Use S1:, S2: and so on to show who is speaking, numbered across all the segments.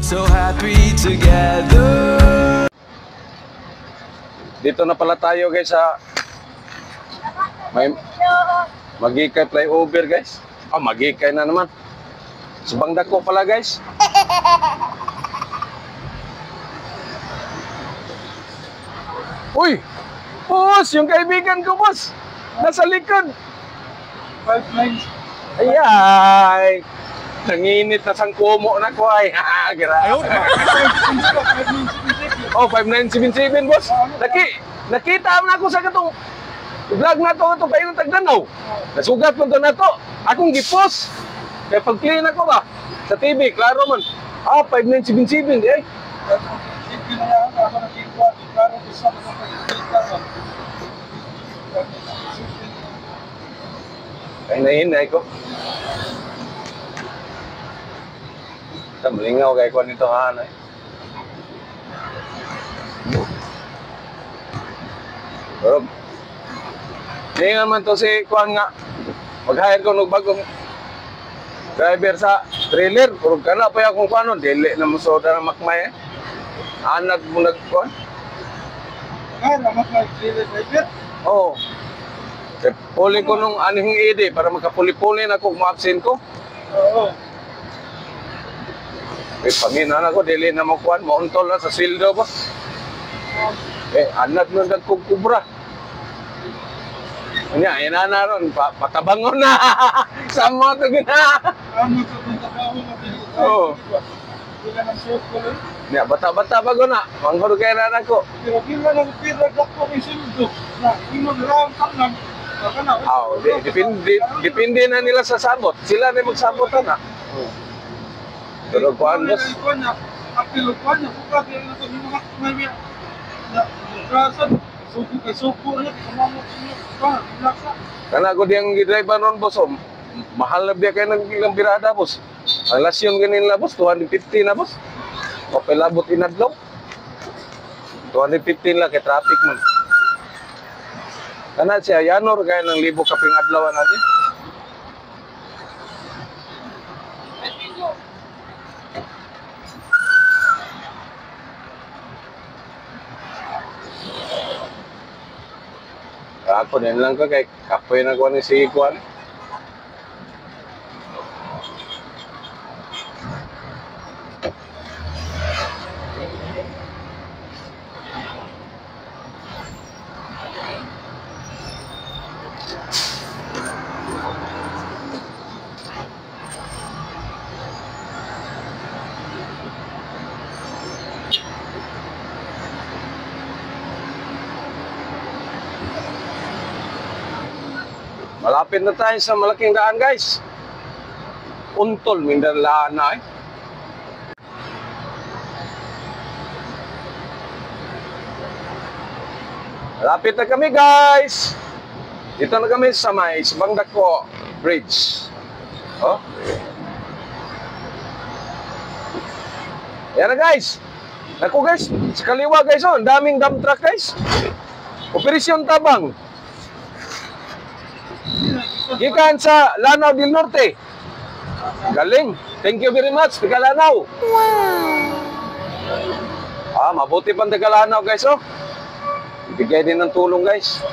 S1: so happy together.
S2: Dito na pala tayo guys sa may Magikay flyover guys. Magikay na naman. Subang dako pala guys. Uy! Boss! Yung kaibigan ko boss! Nasa likod!
S3: 5-9.
S2: Ay! Nanginit na sang kumo na ko ay. Grabe. Oh, 5977 boss. Nakita na ako sa katong vlog na to kayo ng Tagdanaw. Nasugat mo to na to. Akong gipos. Kaya pag-clean ako ba? Sa TV, klaro man. 5977 eh. Ay nahinay ko. Malingaw kay ko nito hanay. Pero hindi naman to si Kuan nga. Mag-hire ko ng bagong driver sa trailer. Pero kana pa akong Kuan, dili na mo soda na makmay eh. Anak mo nagkuan.
S3: Makmay trailer driver?
S2: Oo. Puli ko nung anihing ide para makapuli-puli na kung ma-absent ko.
S3: Oo.
S2: Pangina na ko, dili na mo Kuan, mauntol na sa sildo ba? Anak mo nagkukubra. Nya, inana ron, patabangon na. Sama to gina. Oo. Nya, bata-bata ba ko na? Manghod kay na ko.
S3: Pero kila nang pira dako ni sildo. Na imong lang kanan.
S2: Depende na nila sa sabot. Sila na magsabot na. Pero kuan boss.
S3: Apil kuan na buka kay na to mga may rasan. Suko na kamamo pa.
S2: Kana ko diyang gi-drive ron boss. Mahal na biya kay nang birada boss. Ang lasyon ganin la boss 250 na boss. O pelabot inadlaw. 215 lang kay traffic man. Kana siya yanor kay nang libo kaping adlaw natin. Ako din lang ka kay kapoy na ko ni si Kuan. Malapit na tayo sa malaking daan guys. Untol, Mindanao na eh. Malapit na kami guys. Dito na kami sa may Subang Dako Bridge. Oh. Yan na guys. Naku guys, sa kaliwa guys, ang daming dump truck guys. Operasyon Tabang. Gikan sa Lanao del Norte. Galing. Thank you very much, taga Lanao. Wow. Mabuti pang taga Lanao guys, oh. Ibigay din ng tulong guys.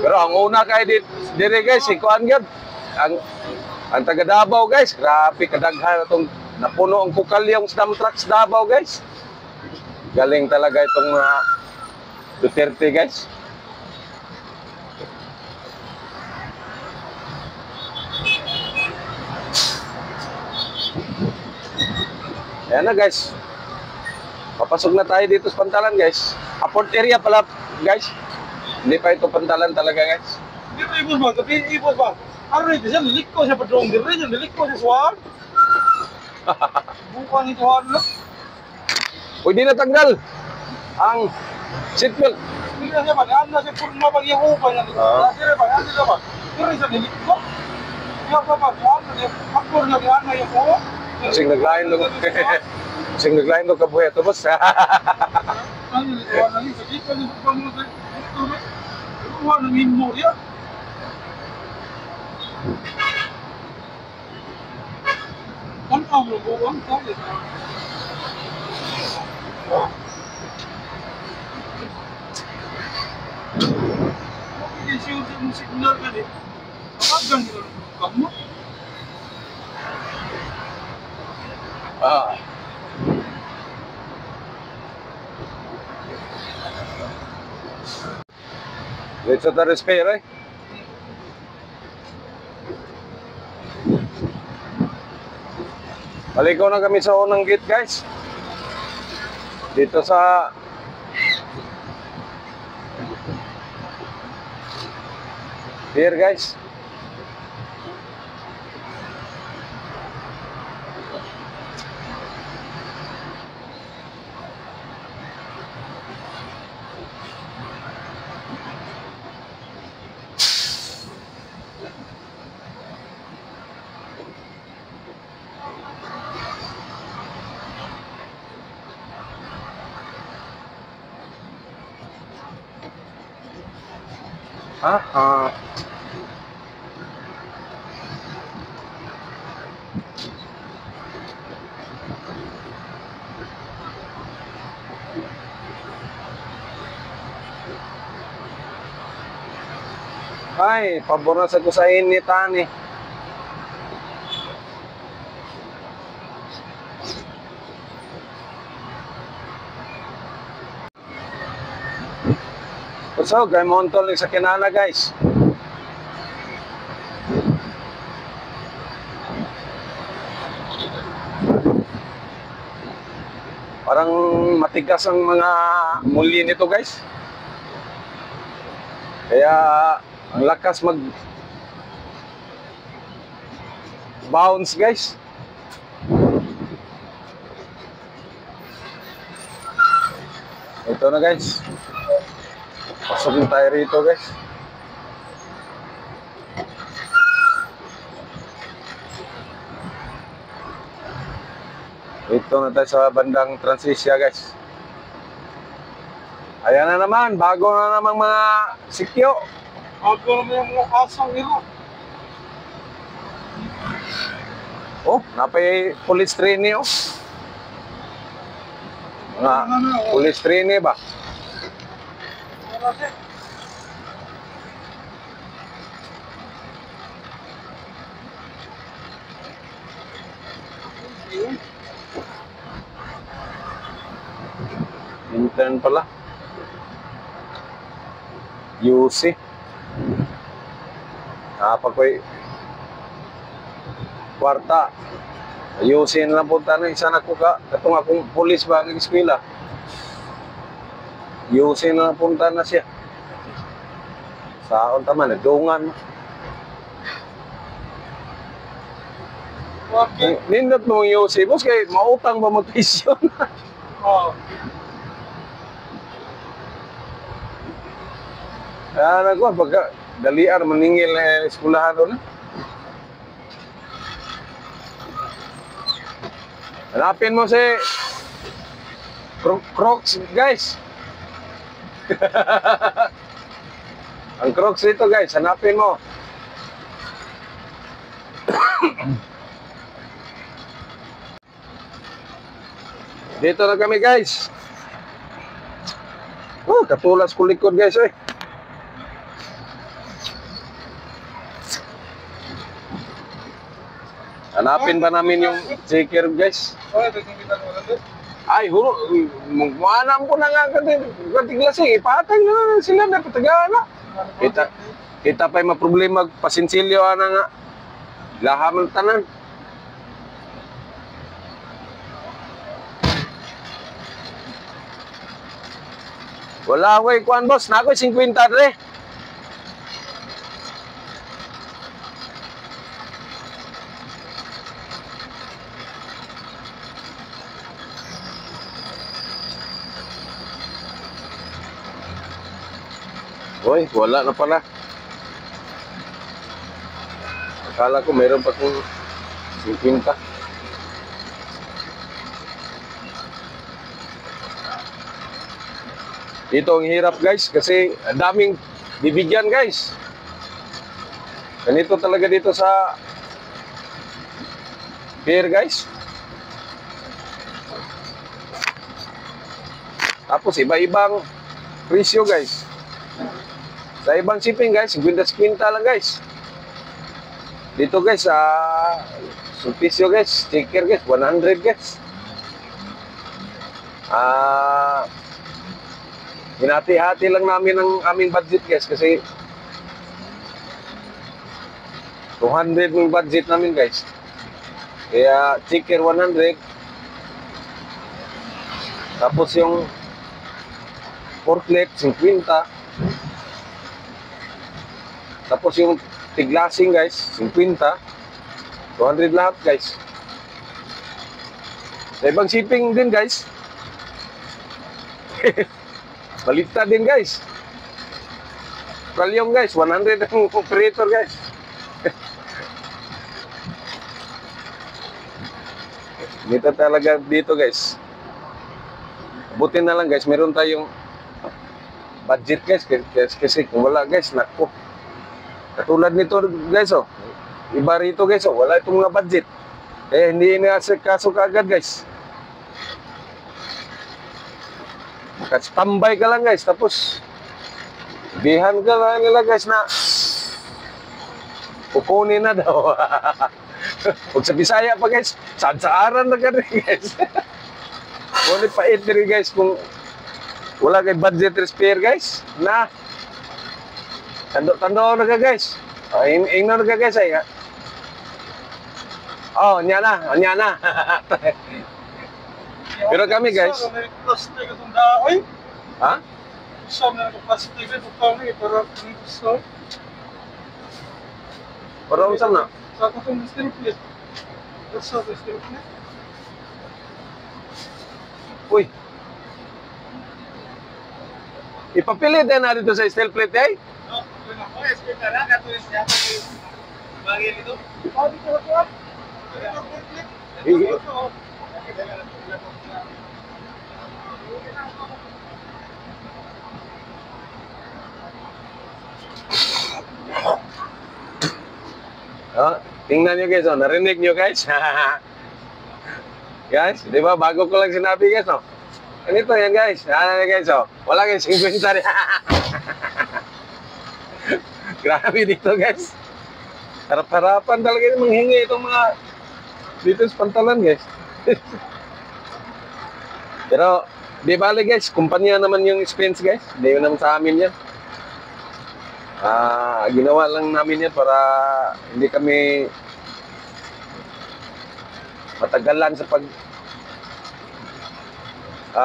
S2: Pero ang una kay dire guys, si Kuan gyud. Ang taga Davao guys, grabe kadaghan itong napuno ang pukalyong dump trucks Davao guys. Galing talaga itong mga Duterte guys. Ayan na guys. Papasok na tayo dito sa Pantalan guys. Aport area pala guys. Hindi pa ito Pantalan talaga guys.
S3: Dito ibos ba? Tapi ibos ba? Ano ito siya? Niliko siya padrong dire siya. Niliko siya suwan. Bukan ito ano?
S2: Pwede na tanggal ang seatbelt.
S3: Hindi na siya ba? Ano na siya purma pag yung upan niya. Dire ba? Ano siya ba? Dire siya niliko. Yung pa ba? Ano niya? Akor na ano yung upan?
S2: Sing naglain lo. Sing naglain lo kabuhay to boss.
S3: Ano ito? Ano ito? Dito niyo pa mo sa ito. Ano memorya? Ang Ang buwan tayo. Hindi siya yung signal ka din. Pagkagan nila ng kamu.
S2: Ah. Dito ta respire eh. Balik na kami sa unang gate, guys. Dito sa pier, guys. Ah. Ay, pabor na sa ko sa initan eh. So, gay montol sa kinana, guys. Parang matigas ang mga muli nito, guys. Kaya ang lakas mag bounce, guys. Ito na, guys. Pasok na tayo rito, guys. Ito na tayo sa bandang Transisia, guys. Ayan na naman, bago na namang mga sikyo.
S3: Ako naman yung mga asang ilo.
S2: Oh, napay police trainee, oh. Mga police trainee ba?
S3: Wala siya.
S2: Intern pala. UC. Napagkoy kwarta. UC na lang punta na isa na ko ka. Katong akong pulis ba ng eskwela. UC na lang punta na siya. Saon taman, nagdungan.
S3: Okay.
S2: Nindot mo yung UC, boss, kay mautang ba mag-pisyon?
S3: Oh.
S2: Kaya nagwa, pagka dalian, maningil na eskulahan doon. Hanapin mo si Crocs, guys. Ang Crocs ito, guys, hanapin mo. Dito na kami, guys. Oh, katulas ko likod, guys, eh. Hanapin ba namin yung checker, guys?
S3: Oh, ito yung kita mo lang.
S2: Ay, huro, maanam ko na nga katiglasing, ipatay na sila na patagaan na. Kita pa'y maproblema, pasinsilyo na nga. Laham ng tanan. Wala ko kuan, boss. Na ako'y 50 dre. Hoy, wala na pala. Akala ko mayroon pa kung 50. Dito ang hirap, guys, kasi ang daming bibigyan, guys. Ganito talaga dito sa pier, guys. Tapos iba-ibang presyo guys. Sa ibang shipping guys, 50-50 lang guys. Dito guys, sulpisyo guys, sticker guys, 100 guys. Hinati-hati lang namin ang aming budget guys kasi 200 yung budget namin guys. Kaya sticker 100. Tapos yung forklift 50. Tapos yung tiglasing guys 50. 200 lahat guys. Sa ibang shipping din guys. Baliktad din guys. Kalyong guys 100 ang operator guys. Dito talaga dito guys. Buti na lang guys, meron tayong budget guys kasi kung wala guys, nako. Katulad nito guys oh. Iba rito guys oh, wala itong mga budget. Eh hindi inaasikaso kaagad guys. Standby ka lang guys, tapos bihan ka lang nila guys na kukunin na daw. Huwag sa Bisaya pa guys, saan-saaran na ka rin guys. Ngunit pait rin guys kung wala kay budget spare guys. Na, tando na ka guys. Ingnan na ka guys ay. Oh, nya na. Pero kami guys. Ha? Para unsan na?
S3: Sa akong steel plate. Sa steel plate.
S2: Uy. Ipapili din na dito sa steel plate eh.
S3: No, bueno, pues que cara gato es ya bagay nito. Oh, dito ko.
S2: Oh, tingnan nyo guys, oh, narinig nyo guys. Guys, di ba bago ko lang sinabi guys, no? Ganito yan guys, ano guys, oh. Wala guys, 50 rin. Grabe dito guys. Harap-harapan talaga yung manghingi itong mga dito sa pantalan guys. Pero, di bali guys, kumpanya naman yung expense guys. Hindi naman sa amin yan. Ginawa lang namin yan para hindi kami matagalan sa pag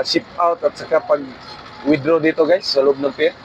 S2: ship out at saka pag withdraw dito guys sa loob ng pier.